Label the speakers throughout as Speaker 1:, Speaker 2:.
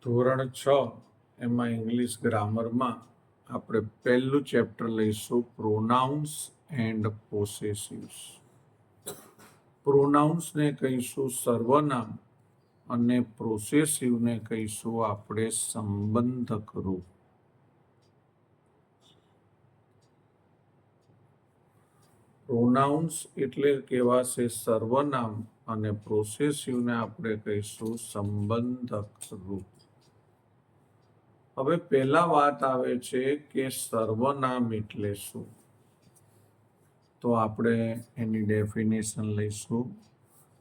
Speaker 1: ધોરણ 6 એમાં ઇંગ્લિશ ગ્રામરમાં આપણે પહેલું ચેપ્ટર લઈશું પ્રોનાઉન્સ એન્ડ પોસેસિવ્સ. પ્રોનાઉન્સને કહીશું સર્વનામ અને પોસેસિવને કહીશું આપણે સંબંધક રૂપ. પ્રોનાઉન્સ એટલે કહેવાશે સર્વનામ અને પોસેસિવને આપણે કહીશું સંબંધક રૂપ. હવે પહેલા વાત આવે છે કે સર્વનામ એટલે શું, તો આપણે એની ડેફિનેશન લઈશું.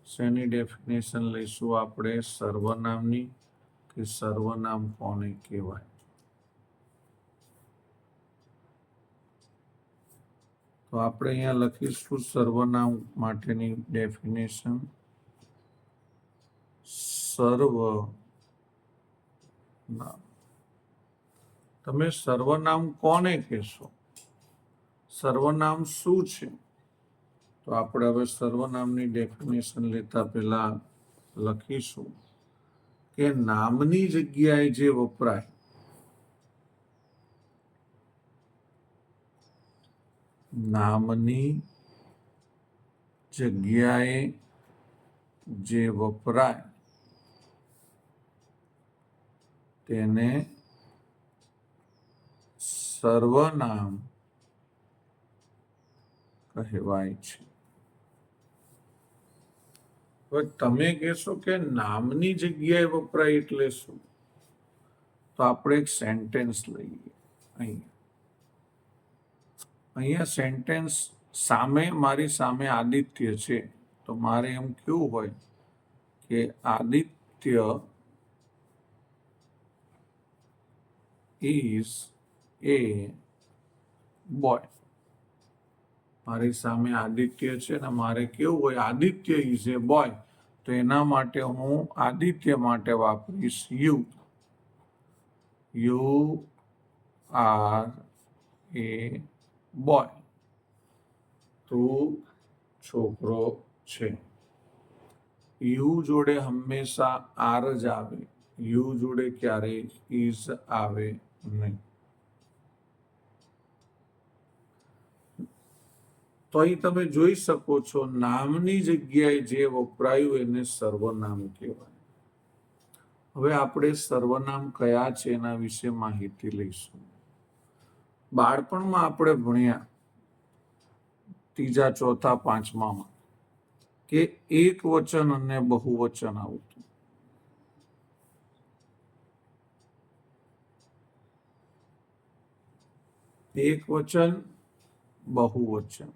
Speaker 1: શેની ડેફિનેશન લઈશું આપણે? સર્વનામની, કે સર્વનામ કોને કહેવાય. તો આપણે અહીંયા લખીશું સર્વનામ માટેની ડેફિનેશન. સર્વનામ, તમે સર્વનામ કોને કહેશો? સર્વનામ શું છે? તો આપણે હવે સર્વનામની ડેફિનેશન લેતા પહેલા લખીશું કે નામની જગ્યાએ જે વપરાય, નામની જગ્યાએ જે વપરાય તેને સર્વનામ કહેવાય છે. હવે તમે કહેશો કે નામની જગ્યાએ વપરાય એટલે શું? તો આપણે એક સેન્ટેન્સ લઈએ. અહીંયા સેન્ટેન્સ સામે, મારી સામે આદિત્ય છે, તો મારે એમ કેવું હોય કે આદિત્ય is a boy. મારી સામે આદિત્ય છે ને મારે કેવું હોય? Aditya is a boy. તો એના માટે હું આદિત્ય માટે વાપરીશ you. You are A boy. તું છોકરો છે. યુ જોડે હંમેશા આર જ આવે. યુ જોડે ક્યારેય ઇઝ આવે નહીં. તો અહીં તમે જોઈ શકો છો નામની જગ્યાએ જે વપરાયું એને સર્વનામ કહેવાય. હવે આપણે સર્વનામ કયા છે એના વિશે માહિતી લઈશું. બાળપણમાં આપણે ભણ્યા ત્રીજા, ચોથા, પાંચમામાં કે એક વચન અને બહુવચન આવતું. એક વચન, બહુવચન.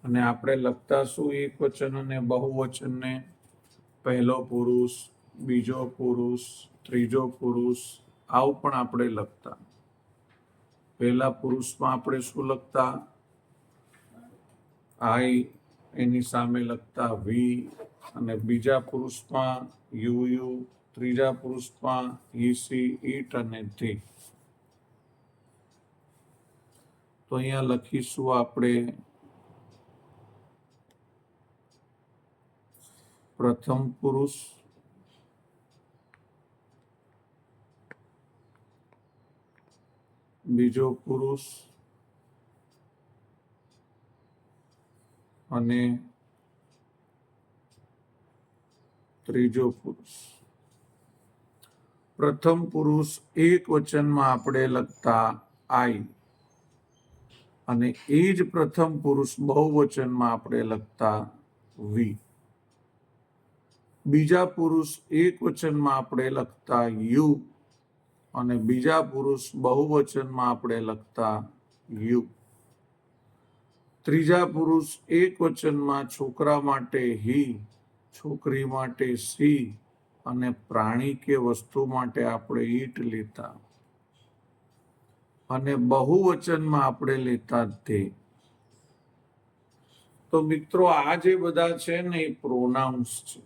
Speaker 1: અને આપણે લખતા શું એક વચન અને બહુવચનને? પહેલો પુરુષ, બીજો પુરુષ, ત્રીજો પુરુષ, આવું પણ આપણે લખતા. પહેલા પુરુષમાં આપણે શું લખતા? આઈ, એની સામે લખતા વી, અને બીજા પુરુષમાં યુ યુ, ત્રીજા પુરુષમાં હી સી ઇટ અને ધે. તો અહીંયા લખીશું આપણે પ્રથમ પુરુષ, બીજો પુરુષ અને ત્રીજો પુરુષ. પ્રથમ પુરુષ એક વચનમાં આપણે લખતા આઈ, અને એ જ પ્રથમ પુરુષ બહુવચનમાં આપણે લખતા વી. બીજા પુરુષ એક વચનમાં આપણે લખતા યુ, અને બીજા પુરુષ બહુવચનમાં આપણે લખતા યુ. ત્રીજા પુરુષ એક વચનમાં છોકરા માટે હી, છોકરી માટે સી, અને પ્રાણી કે વસ્તુ માટે આપણે ઈટ લેતા, અને બહુવચનમાં આપણે લેતા તે. તો મિત્રો આ જે બધા છે ને એ પ્રોનાઉન્સ છે.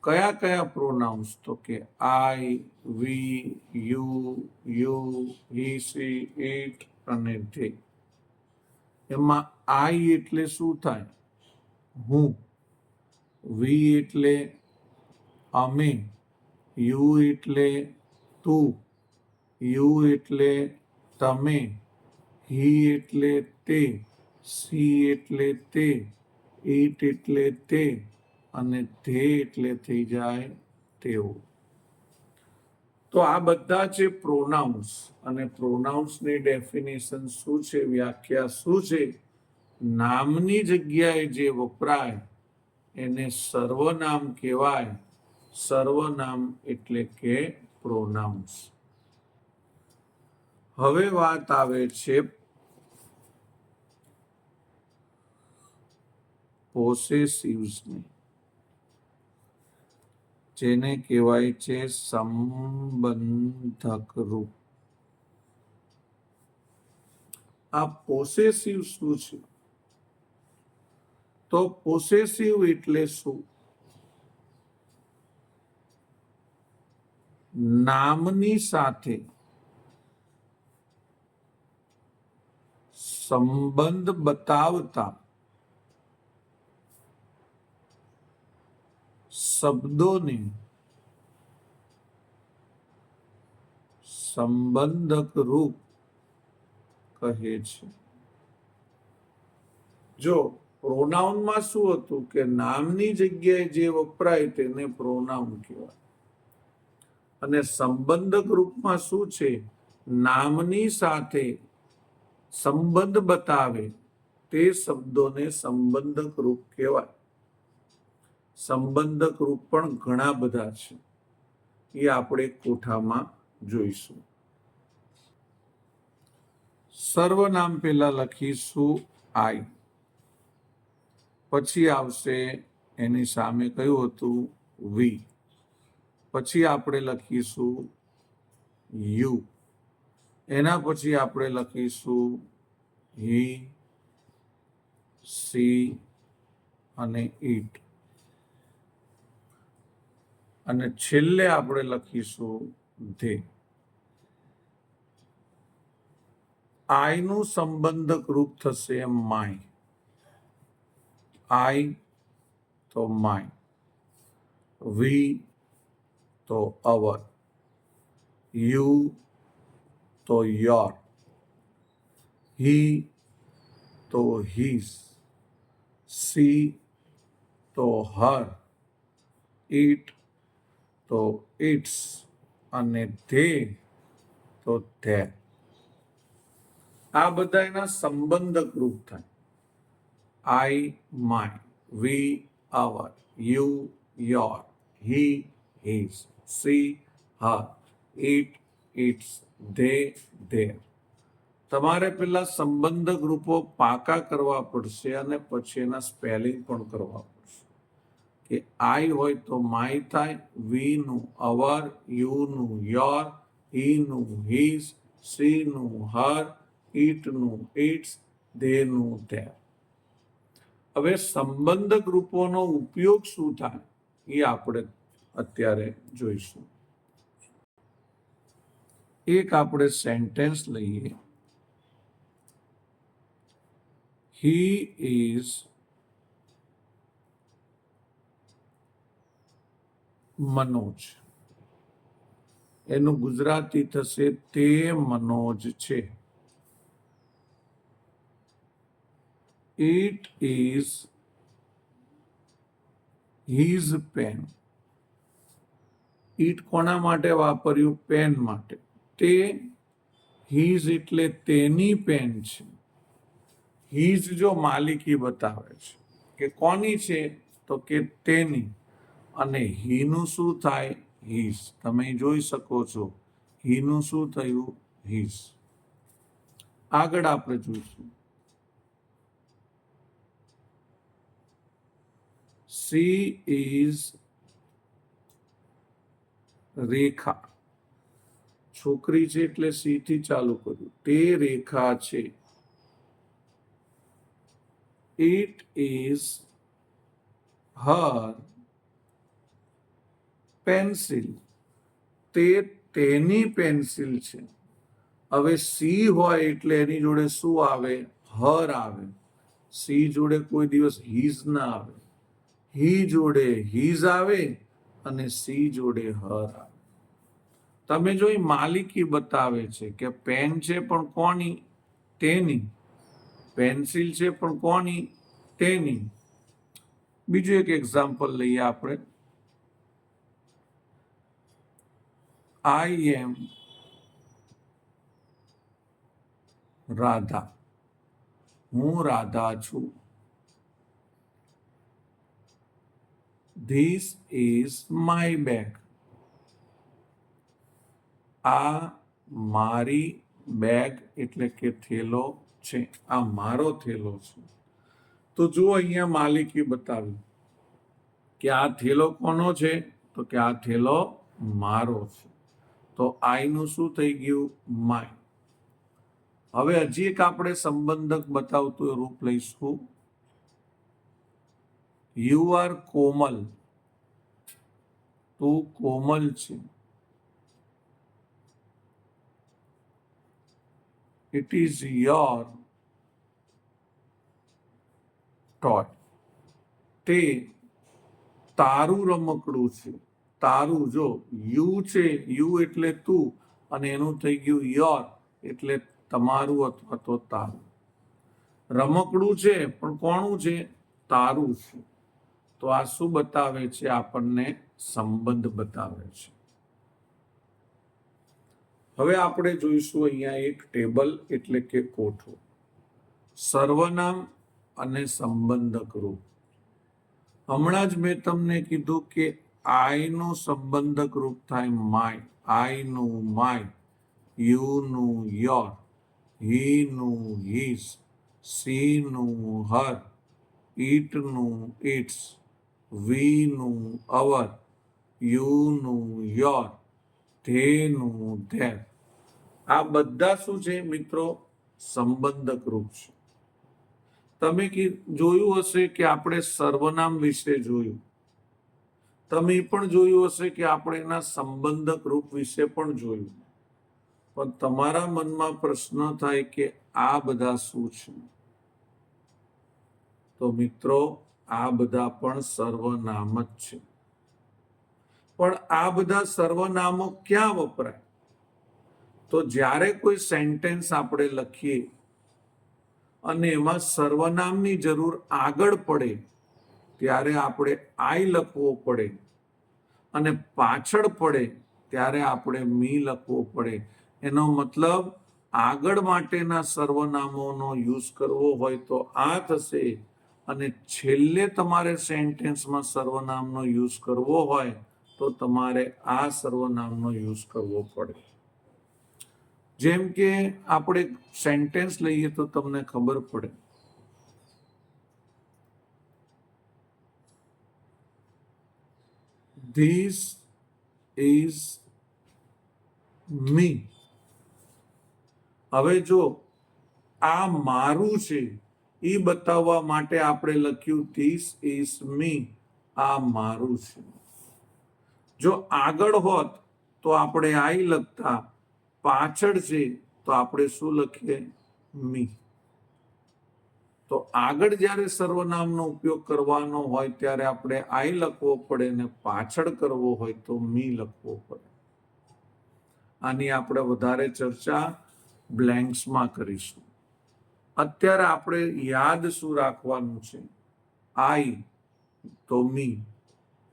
Speaker 1: કયા કયા પ્રોનાઉન્સ? તો કે આઈ, વી, યુ, હી, સી, ઇટ અને ધે. એમાં આઈ એટલે શું થાય? હું. વી એટલે અમે. યુ એટલે તું. યુ એટલે તમે. હી એટલે તે. સી એટલે તે. ઇટ એટલે તે. અને તે એટલે થઈ જાય તેવું. તો આ બધા છે પ્રોનાઉન્સ. અને પ્રોનાઉન્સની ડેફિનેશન શું છે, વ્યાખ્યા શું છે? નામની જગ્યાએ જે વપરાય એને સર્વનામ કહેવાય. સર્વનામ એટલે કે પ્રોનાઉન્સ. હવે વાત આવે છે પોસેસિવ્સની, જેને કહેવાય છે સંબંધક રૂપ. આ પોસેસિવ શું છે? તો પોસેસિવ એટલે શું? નામની સાથે સંબંધ બતાવતા શબ્દોને સંબંધક રૂપ કહે છે. જો પ્રોનાઉનમાં શું હતું કે નામની જગ્યાએ જે વપરાય તેને પ્રોનાઉન કહેવાય. અને સંબંધક રૂપમાં શું છે? નામની સાથે સંબંધ બતાવે તે શબ્દોને સંબંધક રૂપ કહેવાય. સંબંધક રૂપ પણ ઘણા બધા છે, એ આપણે કોઠામાં જોઈશું. સર્વનામ પહેલા લખીશું આઈ, પછી આવશે એની સામે કયું હતું? વી. પછી આપણે લખીશું યુ. એના પછી આપણે લખીશું હી, સી અને ઇટ. અને છેલ્લે આપણે લખીશું ધે. આઈ નું સંબંધક રૂપ થશે માય. આઈ તો માય, વી તો અવર, યુ તો યોર, હી તો હીઝ, સી તો હર, ઇટ તો ઇટ્સ અને ધે તો ધેર. આ બધા એના સંબંધક રૂપ થાય. I my, we our, you your, he his, she her, it its, they their. તમારે પેલા સંબંધક રૂપો પાકા કરવા પડશે અને પછી એના સ્પેલિંગ પણ કરવા પડશે. કે આઈ હોય તો માય થાય, વી નું અવર, યુ નું યોર, હી નું હીઝ, સી નું હર, ઇટ નું ઇટ્સ, ધે નું ધેર. હવે સંબંધક રૂપોનો ઉપયોગ શું થાય એ આપણે અત્યારે જોઈશું. એક આપણે સેન્ટેન્સ લઈએ. He is Manoj. એનું ગુજરાતી થશે તે મનોજ છે. It is his pen. It કોના માટે વાપર્યું? પેન માટે. તે હીઝ એટલે તેની પેન છે. હીઝ જો માલિકી બતાવે છે કે કોની છે, તો કે તેની. અને હીનું શું થાય? હીઝ. તમે જોઈ શકો છો હીનું શું થયું? હીઝ. આગળ આપણે જોઈશું. સી ઇઝ રેખા. છોકરી છે એટલે સી થી ચાલુ કર્યું. તે રેખા છે. It is her pencil. તે તેની પેન્સિલ છે. હવે સી હોય એટલે એની જોડે શું આવે? હર આવે. સી જોડે કોઈ દિવસ હીઝ ના આવે. હી જોડે હીઝ આવે અને સી જોડે હર આવે. તમે જો માલિકી બતાવે છે કે પેન છે પણ કોની? તેની. પેન્સિલ છે પણ કોની? તેની. બીજું એક એક્ઝામ્પલ લઈએ આપણે. આઈ એમ રાધા. હું રાધા છું. This is my bag. આ મારી બેગ એટલે કે થેલો છે. આ મારો થેલો છે. તો જો અહીંયા માલિકી બતાવી કે આ થેલો કોનો છે? તો કે આ થેલો મારો છે. તો આઈ નું શું થઈ ગયું? માય. હવે હજી એક આપણે સંબંધક બતાવતું રૂપ લઈશું. યુ આર કોમલ. તું કોમલ છે. It is your toy. તે તારું રમકડું છે. તારું જો યુ છે, યુ એટલે તું અને એનું થઈ ગયું યોર એટલે તમારું અથવા તો તારું. રમકડું છે પણ કોનું છે? તારું છે. તો આ શું બતાવે છે? આપણને સંબંધ બતાવે છે. હવે આપણે જોઈશું અહીંયા એક ટેબલ એટલે કે કોઠો. સર્વનામ અને સંબંધક રૂપ. હમણાં જ મેં તમને કીધું કે આઈ નું સંબંધક રૂપ થાય માય. આઈ નું માય, યુ નું યોર, હી નું હીઝ, સી નું હર, ઈટ નું ઇટ્સ, વી નું અવર, યુ નું યોર, ધે નું ધેર. આ બધા શું છે મિત્રો? સંબંધક રૂપ છે. તમે જોયું હશે કે આપણે સર્વનામ વિશે જોયું. તમે પણ જોયું હશે કે આપણે એના સંબંધક રૂપ વિશે પણ જોયું. પણ તમારા મનમાં પ્રશ્ન થાય કે આ બધા શું છે? તો મિત્રો આ બધા પણ સર્વનામ જ છે. પણ આ બધા સર્વનામો ક્યાં વપરાય? તો જ્યારે કોઈ સેન્ટેન્સ આપણે લખીએ અને એમાં સર્વનામની જરૂર આગળ પડે ત્યારે આપણે આઈ લખવો પડે અને પાછળ પડે ત્યારે આપણે મી લખવો પડે. એનો મતલબ આગળ માટેના સર્વનામોનો યુઝ કરવો હોય તો આ થશે અને છેલ્લે તમારે સેન્ટેન્સમાં સર્વનામનો યુઝ કરવો હોય તો તમારે આ સર્વનામનો યુઝ કરવો પડે. જેમ કે આપણે સેન્ટેન્સ લઈએ તો તમને ખબર પડે. ધીસ ઇઝ મી. હવે જો આ મારું છે એ બતાવવા માટે આપણે લખ્યું ધીસ ઇઝ મી. આ મારું છે. જો આગળ હોત તો આપણે આઈ લખતા. પાછળ છે તો આપણે શું લખીએ? મી. તો આગળ જ્યારે સર્વનામનો ઉપયોગ કરવાનો હોય ત્યારે આપણે આઈ લખવો પડે ને પાછળ કરવો હોય તો મી લખવો પડે. આની આપણે વધારે ચર્ચા બ્લેન્ક્સમાં કરીશું. અત્યારે આપણે યાદ શું રાખવાનું છે? આઈ તો મી,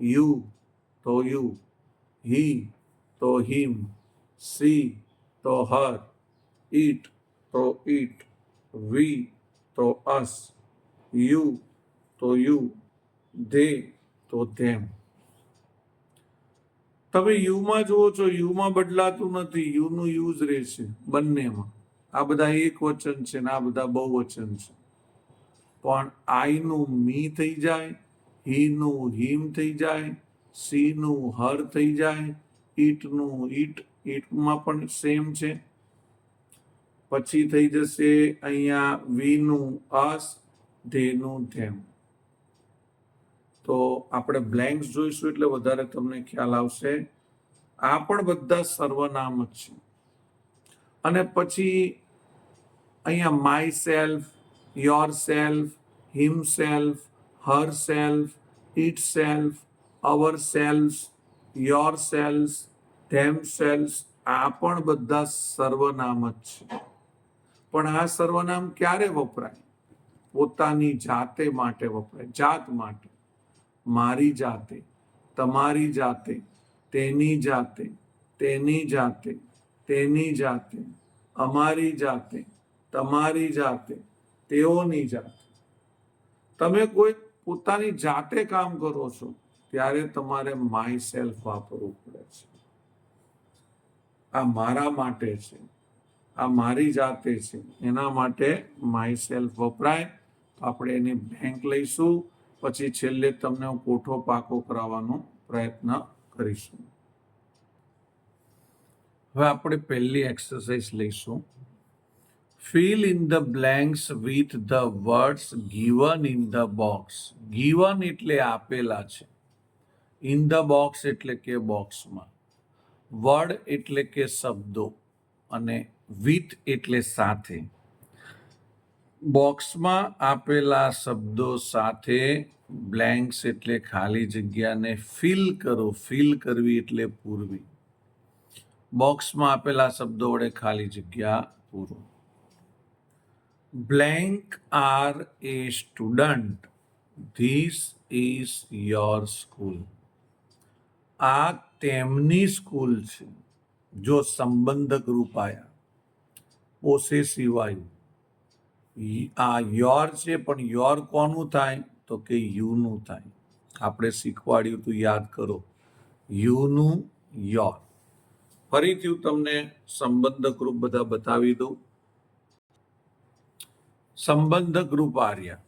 Speaker 1: યુ તો યુ, હી તો હિમ, સી તો હર, ઈટ તો ઈટ, વી તો અસ, યુ તો યુ, ધે તો ધેમ. તમે યુમાં જુઓ છો, યુમાં બદલાતું નથી. યુનું યુઝ રહેશે બંનેમાં. આ બધા એક વચન છે ને આ બધા બહુવચન છે. પણ આઈ નું મી થઈ જાય, હી નું હિમ થઈ જાય, સી નું હર થઈ જાય, ઈટ નું ઈટ, ઈટમાં પણ સેમ છે. પછી થઈ જશે અહીંયા વી નું અસ, ધે નું ધેમ. તો આપણે બ્લેન્ક્સ જોઈશું એટલે વધારે તમને ખ્યાલ આવશે. આ પણ બધા સર્વનામ જ છે. અને પછી અહીંયા my self, yourself, himself, herself, itself, ourselves, yourselves, themselves. આ પણ બધા સર્વનામ જ છે. પણ આ સર્વનામ ક્યારે વપરાય? પોતાની જાતે માટે વપરાય, જાત માટે. મારી જાતે, તમારી જાતે, તેની જાતે, તેની જાતે, તેની જાતે, અમારી જાતે, તમારી જાતે, તેઓની જાતે. તમે કોઈ પોતાની જાતે કામ કરો છો ત્યારે તમારે માય સેલ્ફ વાપરવું પડે છે. આ મારા માટે છે, આ મારી જાતે છે, એના માટે માય સેલ્ફ વપરાય. આપણે એની બેંક લઈશું, પછી છેલ્લે તમને હું કોઠો પાકો કરાવવાનો પ્રયત્ન કરીશું. હવે આપણે પહેલી એક્સરસાઇઝ લઈશું. Fill in the blanks with the words given in the box. Given એટલે આપેલા છે, ઇન ધ બોક્સ એટલે કે બોક્સમાં, વર્ડ એટલે કે શબ્દો, અને વિથ એટલે સાથે. બોક્સમાં આપેલા શબ્દો સાથે બ્લેન્ક્સ એટલે ખાલી જગ્યાને ફિલ કરો. ફિલ કરવી એટલે પૂરવી. બોક્સમાં આપેલા શબ્દો વડે ખાલી જગ્યા પૂરો. Blank are a student. This is your school. આ તેમની સ્કૂલ છે. જો સંબંધક રૂપ આયા, પોસેસિવ આવ્યું. આ યોર છે, પણ યોર કોનું થાય? તો કે યુનું થાય. આપણે શીખવાડ્યું તું, યાદ કરો. યુનું યોર. ફરીથી હું તમને સંબંધક રૂપ બધા બતાવી દઉં. સંબંધક રૂપ આર્યા.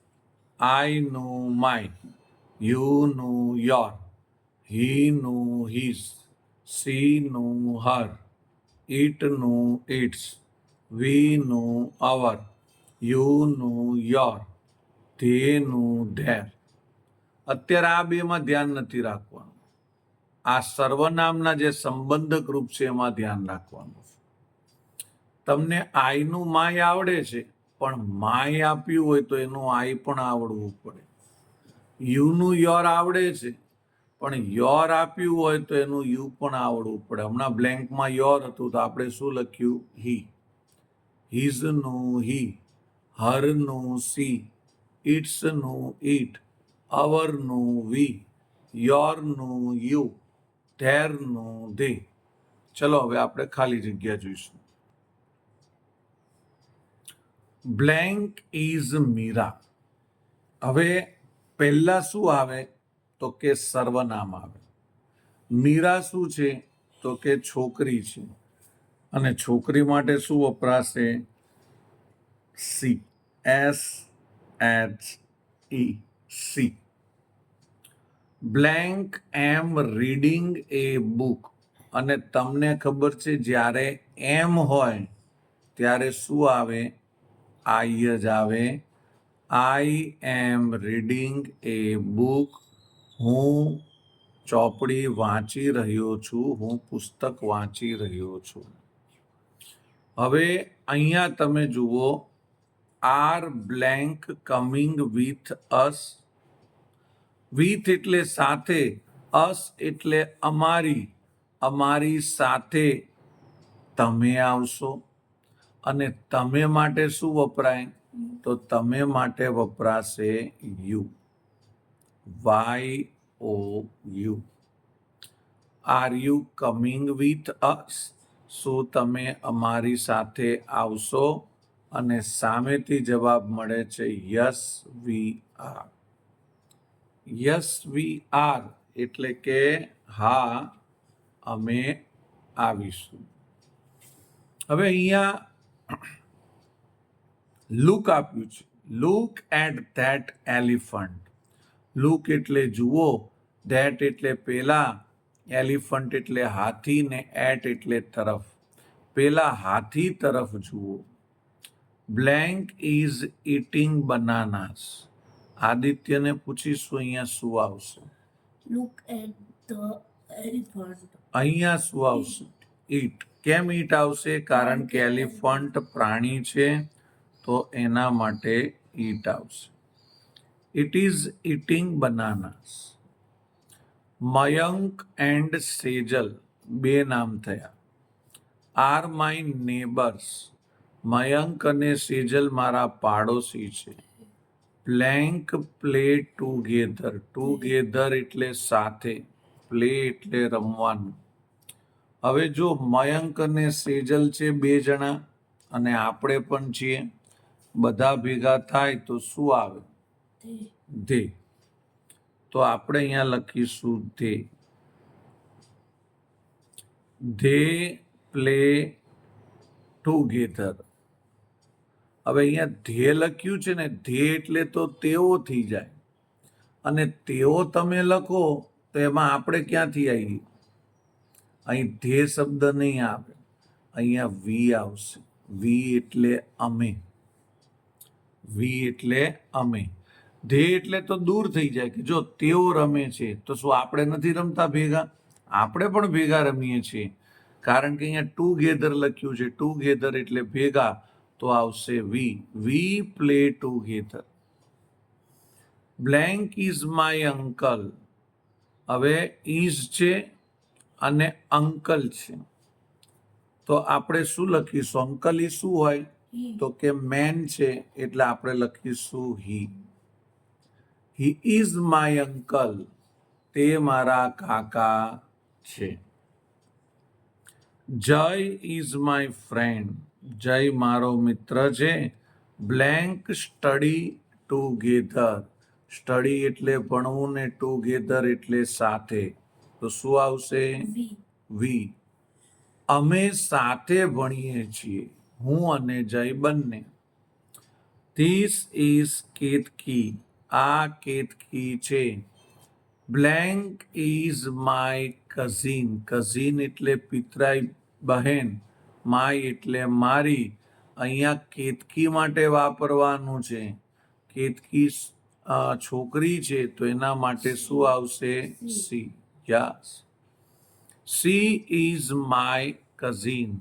Speaker 1: આઈ નું માય, યુ નું યોર, હી નું હિઝ, સી નું હર, ઇટ નું ઇટ્સ, વી નું અવર, યુ નું યોર, ધે નું ધેર. અત્યારે આ બેમાં ધ્યાન નથી રાખવાનું. આ સર્વનામના જે સંબંધક રૂપ છે એમાં ધ્યાન રાખવાનું છે. તમને આઈનું માય આવડે છે, પણ માય આપ્યું હોય તો એનું આઈ પણ આવડવું પડે. યુનું યોર આવડે છે, પણ યોર આપ્યું હોય તો એનું યુ પણ આવડવું પડે. હમણાં બ્લેન્કમાં યોર હતું તો આપણે શું લખ્યું? હી. હિઝનું હી, હરનું સી, ઇટ્સનું ઇટ, અવરનું વી, યોરનું યુ, ધેરનું ધે. ચલો હવે આપણે ખાલી જગ્યા જોઈશું. Blank is Meera. હવે પહેલા શું આવે? તો કે સર્વનામ આવે. મીરા શું છે? તો કે છોકરી છે. અને છોકરી માટે શું વપરાશે? C. SHE, C. Blank am reading A book. અને તમને ખબર છે જ્યારે એમ હોય ત્યારે શું આવે? આઈ જ આવે. આઈ એમ રીડિંગ એ બુક. હું ચોપડી વાંચી રહ્યો છું, હું પુસ્તક વાંચી રહ્યો છું. હવે અહીંયા તમે જુઓ, are blank coming with us. With એટલે સાથે, અસ એટલે અમારી, અમારી સાથે તમે આવશો. અને તમે માટે શું વપરાય? તો તમે માટે વપરાશે you. YOU. Are you coming with અસ? શું તમે અમારી સાથે આવશો? અને સામેથી જવાબ મળે છે yes we are. Yes we are એટલે કે હા, અમે આવીશું. હવે અહીંયા લુક આપ્યું છે. Look at that elephant. Look એટલે જુઓ, ધેટ એટલે પેલા, એલિફન્ટ એટલે હાથી, ને એટ એટલે તરફ. પેલા હાથી તરફ જુઓ. Blank is eating bananas. આદિત્યને પૂછીશું અહીંયા શું આવશે?
Speaker 2: Look at the elephant.
Speaker 1: અહીંયા શું આવશે? ઈટ. કેમ ઈટ આવશે? કારણ કે એલિફન્ટ પ્રાણી છે, તો એના માટે ઈટ આવશે. It is eating બનાનાસ. Mayank and Sejal બે નામ થયા. Are my neighbours. મયંક અને સેજલ મારા પાડોશી છે. Blank play together. ટુગેધર એટલે સાથે, પ્લે એટલે રમવાનું. હવે જો મયંક અને સેજલ છે બે જણા અને આપણે પણ છીએ, બધા ભેગા થાય તો શું આવે?
Speaker 2: they,
Speaker 1: they. તો આપણે અહીંયા લખીશું ધે. They play together. હવે અહીંયા ધ્યેય લખ્યું છે ને, ધ્યેય એટલે તો તેઓ થઈ જાય, અને તેઓ તમે લખો તો એમાં આપણે ક્યાંથી આવીએ? અહીં ધ્યેય શબ્દ નહીં આવે, અહીંયા વી આવશે. વી એટલે અમે. વી એટલે અમે. ધ્યેય એટલે તો દૂર થઈ જાય કે જો તેઓ રમે છે તો શું આપણે નથી રમતા ભેગા? આપણે પણ ભેગા રમીએ છીએ, કારણ કે અહીંયા ટુગેધર લખ્યું છે. ટુગેધર એટલે ભેગા, તો આવશે we. We play together. Blank is my uncle. હવે ઇઝ છે અને અંકલ છે, તો આપણે શું લખીશું? અંકલ ઈ શું હોય?
Speaker 2: he,
Speaker 1: તો કે મેન છે, એટલે આપણે લખીશું he. He is my uncle. તે મારા કાકા છે. જય ઇઝ માય ફ્રેન્ડ. જય મારો મિત્ર છે. Blank study together. સ્ટડી એટલે ભણવું ને ટુગેધર એટલે સાથે, તો શું આવશે?
Speaker 2: we,
Speaker 1: વી. અમે સાથે ભણીએ છીએ, હું અને જય બંને. This is Ketaki. આ કેતકી છે. Blank is my cousin. Cousin એટલે પિતરાઈ બહેન. માય એટલે મારી. અહીંયા કેતકી માટે વાપરવાનું છે. કેતકી છોકરી છે, તો એના માટે શું આવશે? C. Yes. She is my cousin.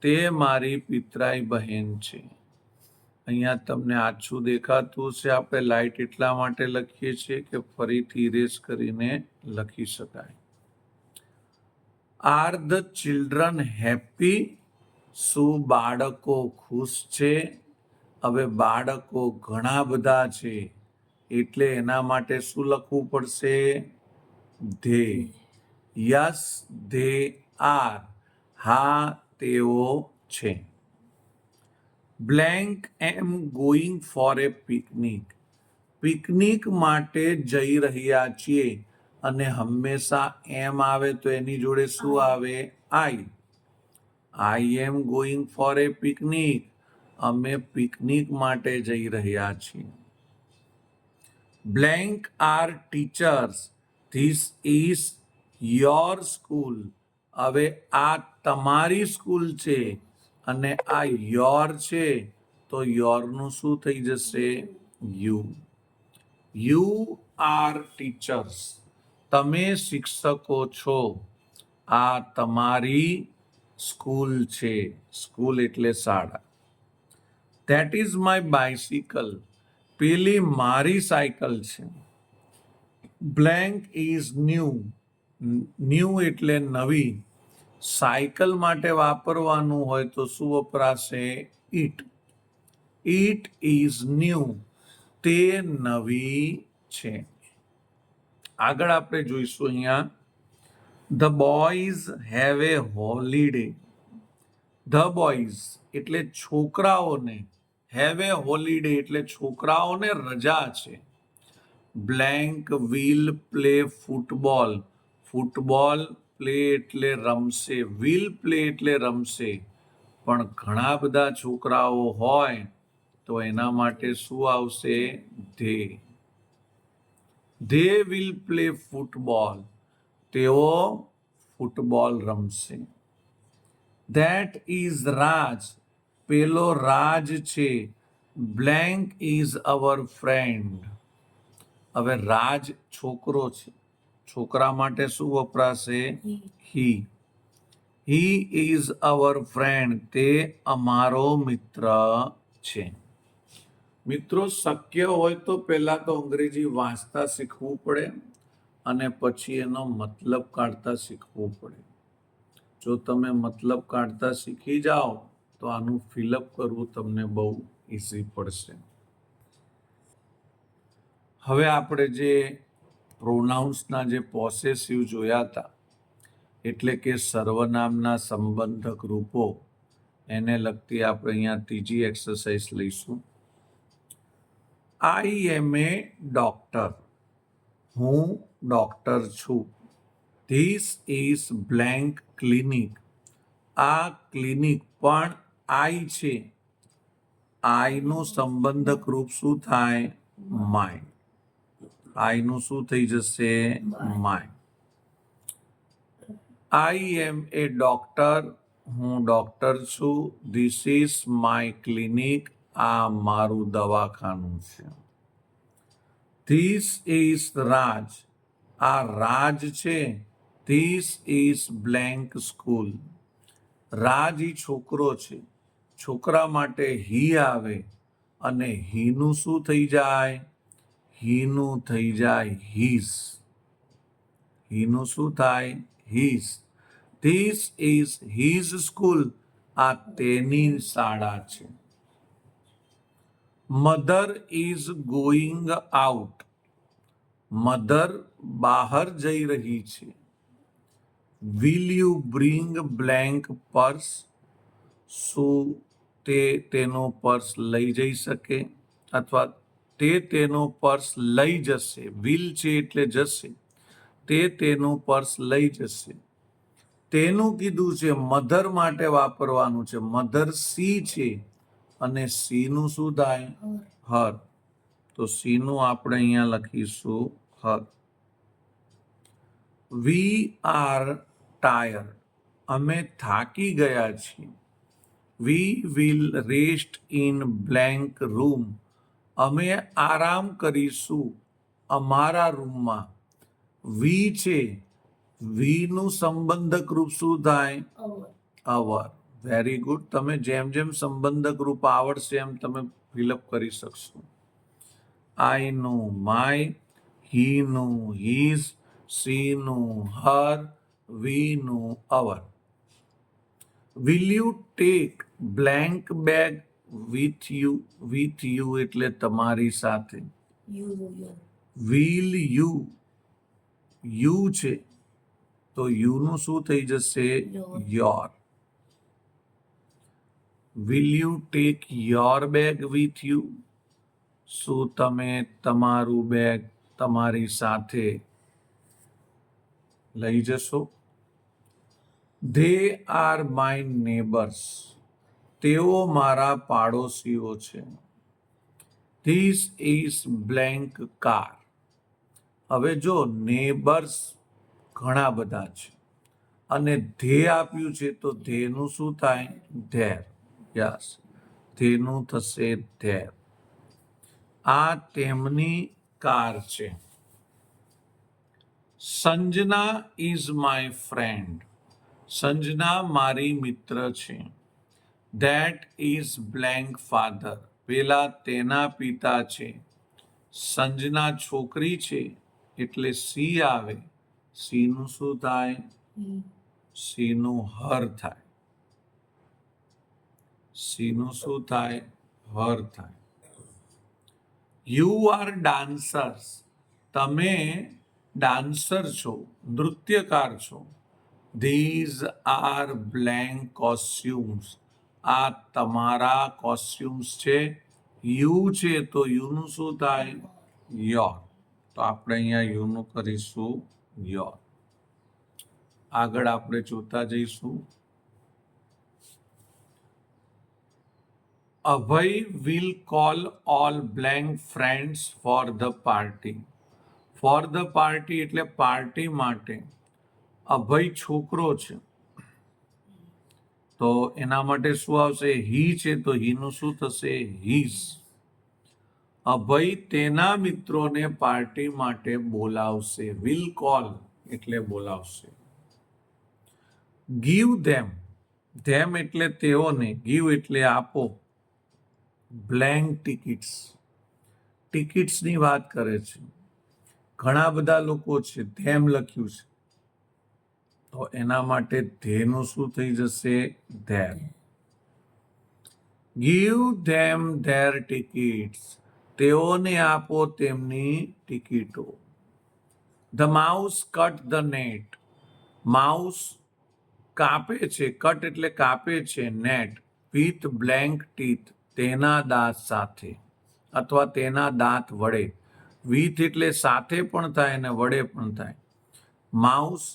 Speaker 1: તે મારી પિતરાઈ બહેન છે. અહીંયા તમને આછું દેખાતું હશે. આપણે લાઇટ એટલા માટે લખીએ છીએ કે ફરીથી ઇરેઝ કરીને લખી શકાય. Are the children happy. શું બાળકો ખુશ છે? હવે બાળકો ઘણા બધા છે, એટલે એના માટે શું લખવું પડશે? ધે. Yes they are. હા તેઓ છે. Blank M going for a picnic. Picnic માટે જઈ રહ્યા છીએ, અને હંમેશા એમ આવે તો એની જોડે શું આવે? I. I am going for a picnic. અમે પિકનિક માટે જઈ રહ્યા છીએ. Blank are teachers. This is your school. હવે આ તમારી સ્કૂલ છે, અને આ યોર છે, તો યોરનું શું થઈ જશે? યુ. You are teachers. તમે શિક્ષકો છો. આ તમારી સ્કૂલ છે. સ્કૂલ એટલે શાળા. That is my bicycle. પેલી મારી સાયકલ છે. Blank is new. ન્યૂ એટલે નવી. સાયકલ માટે વાપરવાનું હોય તો શું વપરાશે? ઇટ. It is new. તે નવી છે. આગળ આપણે જોઈશું અહીંયા, the boys have a holiday. The boys એટલે છોકરાઓને, હેવ એ હોલિડે એટલે છોકરાઓને રજા છે. Blank will play football. Football play એટલે રમશે, વિલ પ્લે એટલે રમશે, પણ ઘણા બધા છોકરાઓ હોય તો એના માટે શું આવશે? They. They will play football. તેઓ ફૂટબોલ રમશે. ધેટ ઇઝ રાજ. પેલો રાજ છે. Blank is our friend. હવે રાજ છોકરો છે, છોકરા માટે શું વપરાશે?
Speaker 2: he,
Speaker 1: he. He is our friend. તે અમારો મિત્ર છે. મિત્રો શક્ય હોય તો પહેલા તો અંગ્રેજી વાંચતા શીખવું પડે અને પછી એનો મતલબ કાઢતા શીખવું પડે. જો તમે મતલબ કાઢતા શીખી જાઓ તો આનું ફિલઅપ કરવું તમને બહુ ઇઝી પડશે. હવે આપણે જે પ્રોનાઉન્સના જે પોસેસિવ જોયા હતા, એટલે કે સર્વનામના સંબંધક રૂપો, એને લગતી આપણે અહીંયા ત્રીજી એક્સરસાઇઝ લઈશું. આઈ એમ એ ડોક્ટર. હું ડોક્ટર છું. This is blank clinic. આ ક્લિનિક પણ આઈ છે. આઈનું સંબંધક રૂપ શું થાય? માય. આઈનું શું થઈ જશે? My. I am a doctor. હું ડોક્ટર છું. This is my clinic. આ મારું દવાખાનું છે. This is Raj. આ રાજ છે. This is blank school. Raj ઈ છોકરો છે. છોકરા માટે હી આવે અને હીનું શું થઈ જાય? હીનું થઈ જાય હીઝ. હીનું શું થાય? His. This is his school. આ તેની શાળા છે. Mother is going out. Mother બહાર જઈ રહી છે. Will you bring blank purse. શું તે તેનો પર્સ લઈ જઈ શકે અથવા તે તેનો પર્સ લઈ જશે? વિલ છે એટલે જશે. તે તેનું પર્સ લઈ જશે. તેનું કીધું છે, મધર માટે વાપરવાનું છે. મધર સી છે અને સીનું શું થાય? હર. તો સીનું આપણે અહીંયા લખીશું હર. We are tired. અમે થાકી ગયા છીએ. We will rest in blank room. અમે આરામ કરીશું અમારા રૂમમાં. વી છે. વીનું સંબંધક રૂપ શું થાય? અવર. Very good. તમે જેમ જેમ સંબંધક રૂપ આવડશે એમ તમે ફિલઅપ કરી શકશો. આઈનું માય, હીનું હીઝ, સીનું હર, વીનું our. Will you take blank bag with you? With you એટલે તમારી સાથે. Will you. યુ છે તો યુનું શું થઈ જશે? Your. Will you take your bag with you? શું તમે તમારું બેગ તમારી સાથે લઈ જશો? They are my neighbours. તેઓ મારા પાડોશીઓ છે. This is blank car. હવે જો નેબર્સ ઘણા બધા છે અને ધે આપ્યું છે તો ધેનું શું થાય? ધેર. યસ, ધેનું થશે ધેર. આ તેમની કાર છે. Sanjana is my friend. Sanjana મારી મિત્ર છે. That is blank father. પેલા તેના પિતા છે. સંજના છોકરી છે એટલે સી આવે. સીનું શું થાય? સીનું હર થાય. સીનું શું થાય? હર થાય. You are dancers. તમે ડાન્સર છો, નૃત્યકાર છો. These are blank costumes. આ તમારા કોસ્ટ્યુમ્સ છે. યુ છે તો યુનું શું થાય? યોર. તો આપણે અહીંયા યુનું કરીશું યોર. આગળ આપણે જોતા જઈશું. Abhay will call all blank friends for the party. For the party એટલે પાર્ટી માટે. અભય છોકરો છે તો એના માટે શું આવશે? હી છે તો હીનું શું થશે? હીઝ. અભય તેના મિત્રોને પાર્ટી માટે બોલાવશે. વિલ કોલ એટલે બોલાવશે. ગીવ ધેમ. ધેમ એટલે તેઓને. ગીવ એટલે આપો. Blank tickets. ટિકિટ્સની વાત કરે છે. ઘણા બધા લોકો છે, ધેમ લખ્યું છે, તો એના માટે ધેનું શું થઈ જશે? There. Give them there tickets, તેઓને આપો તેમની ટિકિટો. The mouse cut the net, mouse કાપે છે, કટ એટલે કાપે છે, નેટ વિથ બ્લેન્ક ટીથ, તેના દાંત સાથે અથવા તેના દાંત વડે. વિથ એટલે સાથે પણ થાય અને વડે પણ થાય. માઉસ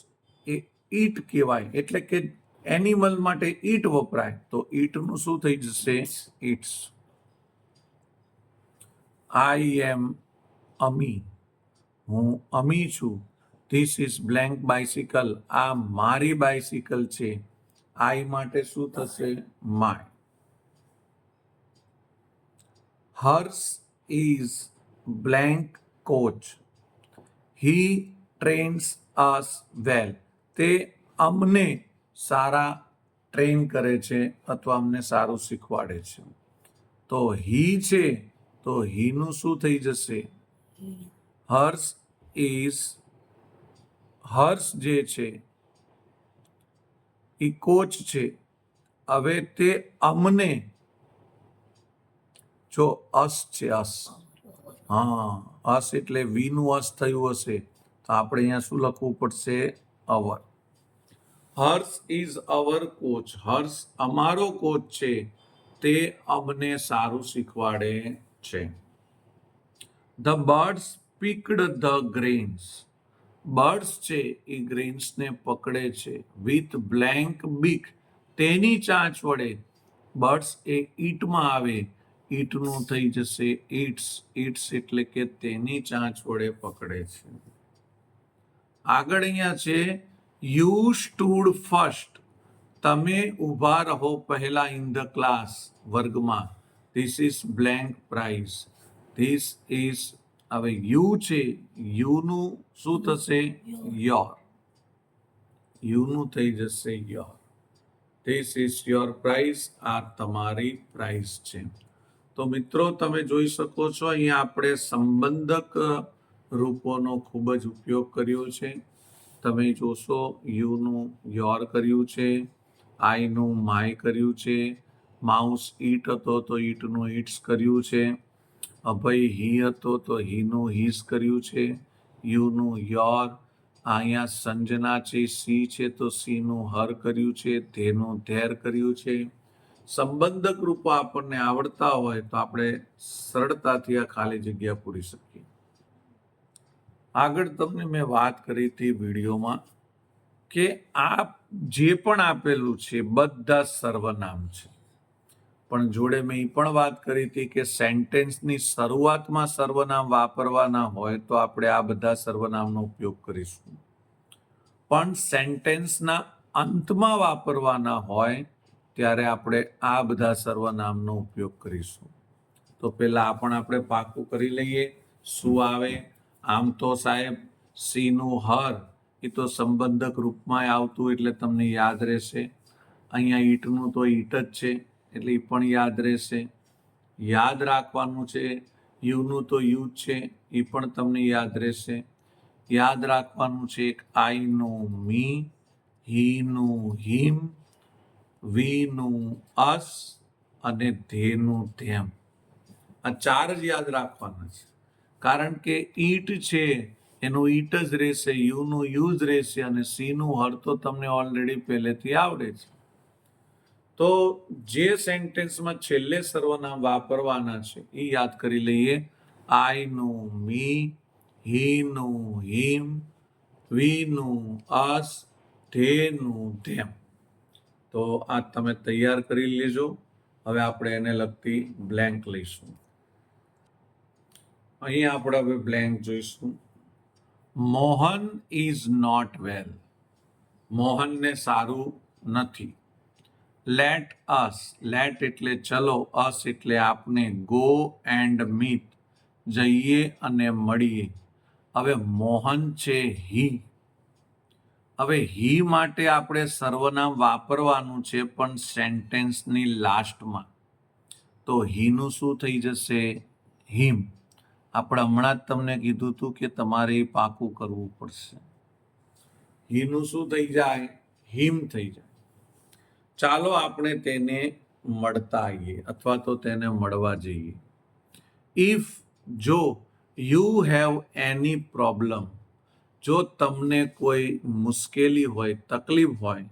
Speaker 1: એ ઈટ કહેવાય, એટલે કે એનિમલ માટે ઈટ વપરાય, તો ઈટનું શું થઈ જશે? ઈટ્સ. આઈ એમ અમી, હું અમી છું. ધીસ ઇઝ બ્લેન્ક બાઇસિકલ, આ મારી બાઇસિકલ છે. આઈ માટે શું થશે? My. Hers is blank coach, he trains us well, તે અમને સારા ટ્રેન કરે છે અથવા અમને સારું શીખવાડે છે. તો હી છે, તો હીનું શું થઈ જશે? હર્ષ ઇઝ, હર્ષ જે છે એ કોચ છે. હવે તે અમને, જો અસ છે, અસ, હા, અસ એટલે વીનું અસ થયું હશે, તો આપણે અહીંયા શું લખવું પડશે? અવર. હર્ષ ઇઝ અવર કોચ, હર્ષ અમારો કોચ છે, તે અમને સારું શીખવાડે છે. The birds પિકડ the grains, birds છે એ ગ્રેન્સને પકડે છે. વિથ બ્લેન્ક બીક, તેની ચાંચ વડે. બર્ડ્સ એ ઈટમાં આવે, ઈટનું થઈ જશે ઈટ્સ, ઈટ્સ એટલે કે તેની ચાંચ વડે પકડે છે. આગળ અહીંયા છે યુ સ્ટૂડ ફર્સ્ટ, તમે ઊભા રહો પહેલા ઇન ધ ક્લાસ, વર્ગમાં. This is blank prize, this is, હવે યુ છે, યુનું શું થશે? યોર. યુનું થઈ જશે your. This is your prize, આ તમારી પ્રાઇઝ છે. તો મિત્રો તમે જોઈ શકો છો અહીંયા આપણે સંબંધક રૂપોનો ખૂબ જ ઉપયોગ કર્યો છે. તમે જોશો યુનું યોર કર્યું છે, આઈનું માય કર્યું છે, માઉસ ઈટ હતો તો ઈટનું ઈટ્સ કર્યું છે, અભય હી હતો તો હીનું હીસ કર્યું છે, યુનું યોર, અહીંયા સંજના છે, સી છે તો સીનું હર કર્યું છે, ધેનું ધેર કર્યું છે. સંબંધક રૂપો આપણને આવડતા હોય તો આપણે સરળતાથી આ ખાલી જગ્યા પૂરી શકીએ. આગળ તમને મેં વાત કરી હતી વિડીયોમાં કે આ જે પણ આપેલું છે બધા સર્વનામ છે, પણ જોડે મેં એ પણ વાત કરી હતી કે સેન્ટેન્સની શરૂઆતમાં સર્વનામ વાપરવાના હોય તો આપણે આ બધા સર્વનામનો ઉપયોગ કરીશું, પણ સેન્ટેન્સના અંતમાં વાપરવાના હોય ત્યારે આપણે આ બધા સર્વનામનો ઉપયોગ કરીશું. તો પહેલા આપણે પાકું કરી લઈએ. શું આવે? આમ તો સાહેબ સીનું હર એ તો સંબંધક રૂપમાં આવતું એટલે તમને યાદ રહેશે. અહીંયા ઈટનું તો ઈટ જ છે એટલે એ પણ યાદ રહેશે. યાદ રાખવાનું છે યુનું તો યુ છે, એ પણ તમને યાદ રહેશે. યાદ રાખવાનું છે એક આઈનું મી, હીનું હિમ, વીનું અસ અને ધેનું ધેમ. આ ચાર જ યાદ રાખવાના છે, કારણ કે ઈટ છે એનું ઈટ જ રહેશે, યુનું યુ જ રહેશે અને સીનું હર તો તમને ઓલરેડી પહેલેથી આવડે છે. તો જે સેન્ટેન્સમાં છેલ્લે સર્વનામ વાપરવાના છે એ યાદ કરી લઈએ. આઈનું મી, હીનું હિમ, વીનું અસ, ધેનું ધેમ. તો આ તમે તૈયાર કરી લેજો. હવે આપણે એને લગતી બ્લેન્ક લઈશું. અહીં આપણે હવે બ્લેન્ક જોઈશું. મોહન ઇઝ નોટ વેલ, મોહનને સારું નથી. લેટ અસ, લેટ એટલે ચલો, અસ એટલે આપણે, ગો એન્ડ મીટ, જઈએ અને મળીએ. હવે મોહન છે હી, હવે હી માટે આપણે સર્વનામ વાપરવાનું છે પણ સેન્ટેન્સની લાસ્ટમાં, તો હીનું શું થઈ જશે? હિમ. આપણે હમણાં જ તમને કીધું હતું કે તમારે એ પાકું કરવું પડશે. હીનું શું થઈ જાય? હિમ થઈ જાય. ચાલો આપણે તેને મળતા આવીએ અથવા તો તેને મળવા જઈએ. ઇફ જો યુ હેવ એની પ્રોબ્લેમ, જો તમને કોઈ મુશ્કેલી હોય, તકલીફ હોય,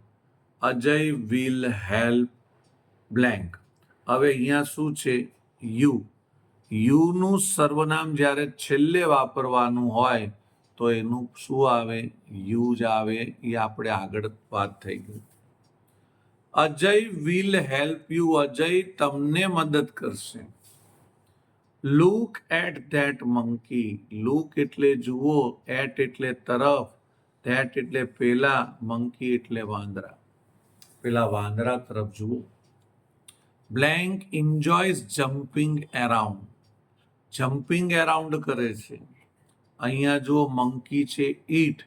Speaker 1: અજય વિલ હેલ્પ બ્લેન્ક. હવે અહીંયા શું છે? યુ. યુનું સર્વનામ જ્યારે છેલ્લે વાપરવાનું હોય તો એનું શું આવે? યુ જ આવે. એ આપણે આગળ વાત થઈ ગઈ. Ajay will help you. Ajay તમને મદદ કરશે. Look at that monkey. Look એટલે જુઓ, એટ એટલે તરફ, ધેટ એટલે પેલા, મંકી એટલે વાંદરા. પેલા વાંદરા તરફ જુઓ. Blank enjoys jumping around. Jumping around કરે છે. અહીંયા જો મંકી છે ઈટ,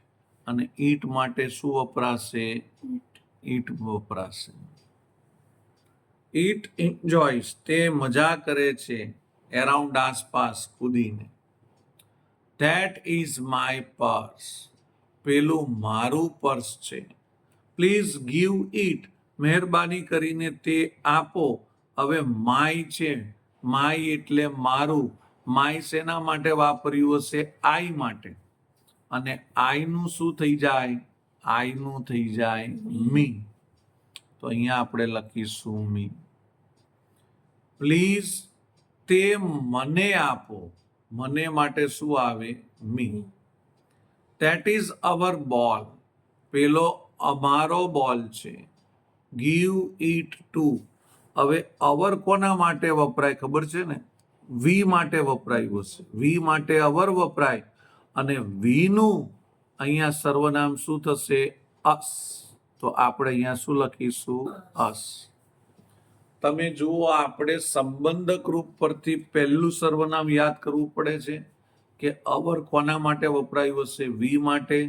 Speaker 1: અને ઈટ માટે શું વપરાશે? ઈટ વપરાશે. ઈટ એન્જોયસ, તે મજા કરે છે, એરાઉન્ડ આસપાસ કૂદીને. That is my purse. પેલું મારું પર્સ છે. Please give it. મહેરબાની કરીને તે આપો. હવે માય છે, માય એટલે મારું. માય શેના માટે વાપર્યું હશે? આઈ માટે. અને આઈનું શું થઈ જાય? આઈનું થઈ જાય મી. તો અહીંયા આપણે લખીશું મી. પ્લીઝ તે મને આપો. મને માટે શું આવે? મી. ધેટ ઇઝ અવર બોલ. પેલો અમારો બોલ છે. Give it two. હવે અવર કોના માટે વપરાય ખબર છે ને? વી માટે વપરાયું હશે. વી માટે અવર વપરાય, અને વીનું અહીંયા સર્વનામ શું થશે? અસ. તો આપણે અહીંયા શું લખીશું? અસ. તમે જુઓ, આપણે સંબંધક રૂપ પરથી પહેલું સર્વનામ યાદ કરવું પડે છે કે અવર કોના માટે વપરાયું હશે? વી માટે.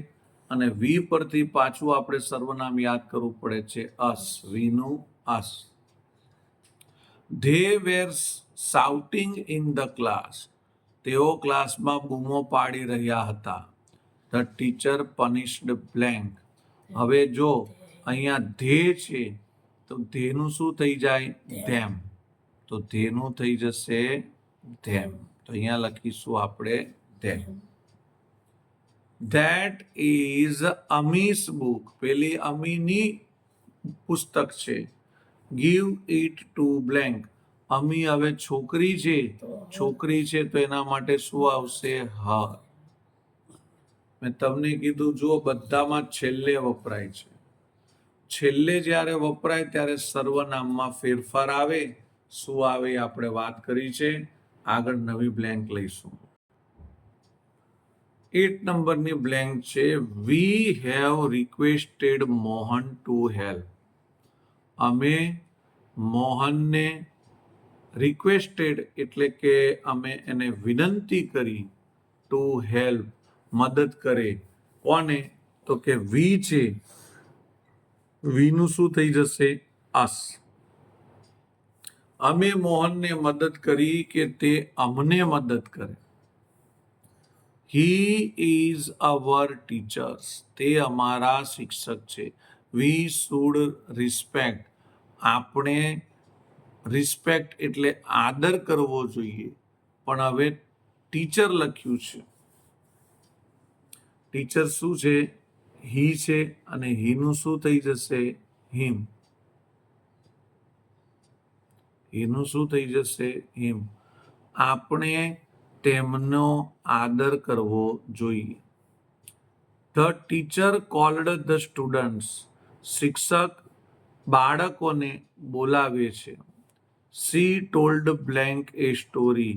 Speaker 1: અને વી પરથી પાછું આપણે સર્વનામ યાદ કરવું પડે છે અસ. વીનું us. They were shouting in the class. તેઓ ક્લાસમાં બૂમો પાડી રહ્યા હતા. The teacher punished blank. હવે જો અહીંયા ધે છે તો ધેનું શું થઈ જાય? ધેમ. તો ધેનું થઈ જશે ધેમ. તો અહીંયા લખીશું આપણે them. That is Ami's book. પેલી અમીની પુસ્તક છે. Give it to blank. Ami હવે છોકરી છે. છોકરી છે તો એના માટે શું આવશે? હર. મેં તમને કીધું, જો બધામાં છેલ્લે વપરાય છે. છેલ્લે જ્યારે વપરાય ત્યારે સર્વનામમાં ફેરફાર આવે. શું આવે એ આપણે વાત કરી છે. આગળ નવી બ્લેન્ક લઈશું. 8 નંબરની બ્લેન્ક છે. We have requested Mohan to help. અમે મોહનને રિક્વેસ્ટેડ એટલે કે અમે એને વિનંતી કરી ટુ હેલ્પ, મદદ કરે. કોને? તો કે વી છે. વીનું શું થઈ જશે? અસ. અમે મોહનને મદદ કરી કે તે અમને મદદ કરે. He is our teachers. તે અમારા શિક્ષક છે. We should respect. આપણે રિસ્પેક્ટ એટલે આદર કરવો જોઈએ, પણ હવે ટીચર લખ્યું છે. ટીચર શું છે? હી છે. અને હીનું શું થઈ જશે? હિમ. હીનું શું થઈ જશે? હિમ. આપણે તેમનો આદર કરવો જોઈએ. The teacher cold the students. શિક્ષક બાળકોને બોલાવે છે. સી ટોલ્ડ બ્લેન્ક એ સ્ટોરી.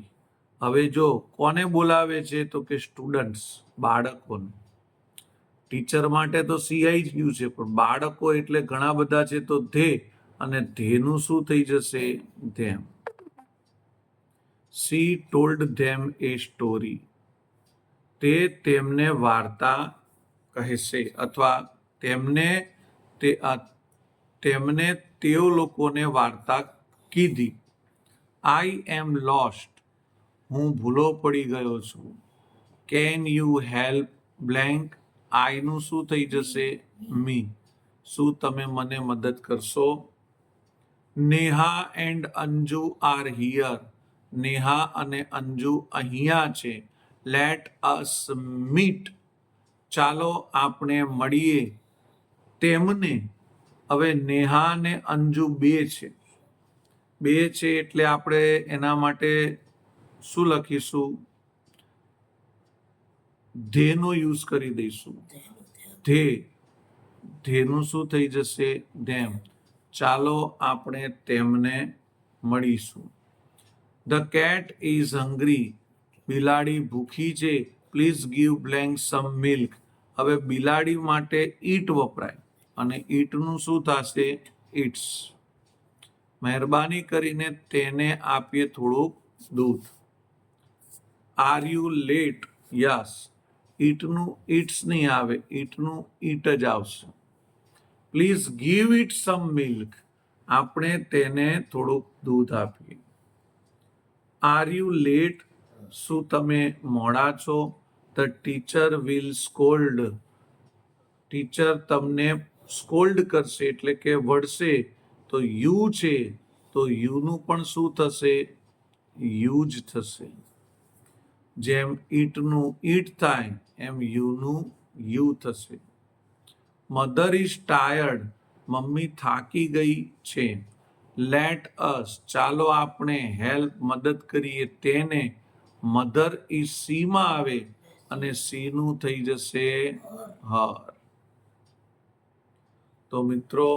Speaker 1: હવે જો કોને બોલાવે છે? તો કે સ્ટુડન્ટ્સ, બાળકોને. ટીચર માટે તો સી આઈ જ ગયું છે, પણ બાળકો એટલે ઘણા બધા છે તો ધે, અને ધેનું શું થઈ જશે? ધેમ. સી ટોલ્ડ ધેમ એ સ્ટોરી. તે તેમને વાર્તા કહેશે, અથવા તેમને તેઓ લોકોને વાર્તા કીધી. આઈ એમ લોસ્ટ. હું ભૂલો પડી ગયો છું. કેન યુ હેલ્પ બ્લેન્ક, આઈનું શું થઈ જશે? મી. શું તમે મને મદદ કરશો? Neha and Anju R here, Neha અને અંજુ અહીંયા છે. લેટ અસ મીટ, ચાલો આપણે મળીએ તેમને. હવે નેહા અને અંજુ બે છે એટલે આપણે એના માટે શું લખીશું? ધેનો યુઝ કરી દઈશું. ધેનું શું થઈ જશે? ધેમ. ચાલો આપણે તેમને મળીશું. ધ કેટ ઇઝ હંગ્રી, બિલાડી ભૂખી છે. Please give blank some milk. હવે બિલાડી માટે ઈટ વપરાય અને ઈટનું શું થશે? ઇટ્સ. મહેરબાની કરીને તેને આપીએ થોડુંક દૂધ. Are you late? યસ. ઈટનું ઇટ્સ નહીં આવે, ઈટનું ઈટ જ આવશે. Please give it some milk. આપણે તેને થોડુંક દૂધ આપીએ. Are you late? શું તમે મોડા છો? The teacher will scold. Teacher તમને સ્કોલ્ડ કરશે એટલે કે વળશે. તો યુ છે તો યુનું પણ શું થશે? યુ જ થશે. જેમ ઈટનું ઈટ થાય એમ યુનું યુ થશે. મધર ઇઝ ટાયર્ડ, મમ્મી થાકી ગઈ છે. લેટ અસ, ચાલો આપણે હેલ્પ મદદ કરીએ તેને. મધર ઇઝ સીમાં આવે અને સીનું થઈ જશે હર. તો મિત્રો,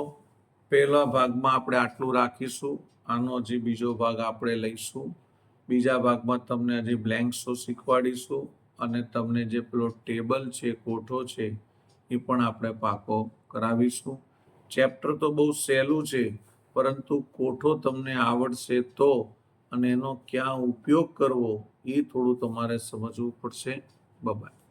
Speaker 1: પહેલા ભાગમાં આપણે આટલું રાખીશું. આનો હજી બીજો ભાગ આપણે લઈશું. બીજા ભાગમાં તમને હજી બ્લેન્ક્સો શીખવાડીશું અને તમને જે પેલો ટેબલ છે, કોઠો છે, એ પણ આપણે પાકો કરાવીશું. ચેપ્ટર તો બહુ સહેલું છે, પરંતુ કોઠો તમને આવડશે તો, અને એનો ક્યાં ઉપયોગ કરવો એ થોડું તમારે સમજવું પડશે. બાય.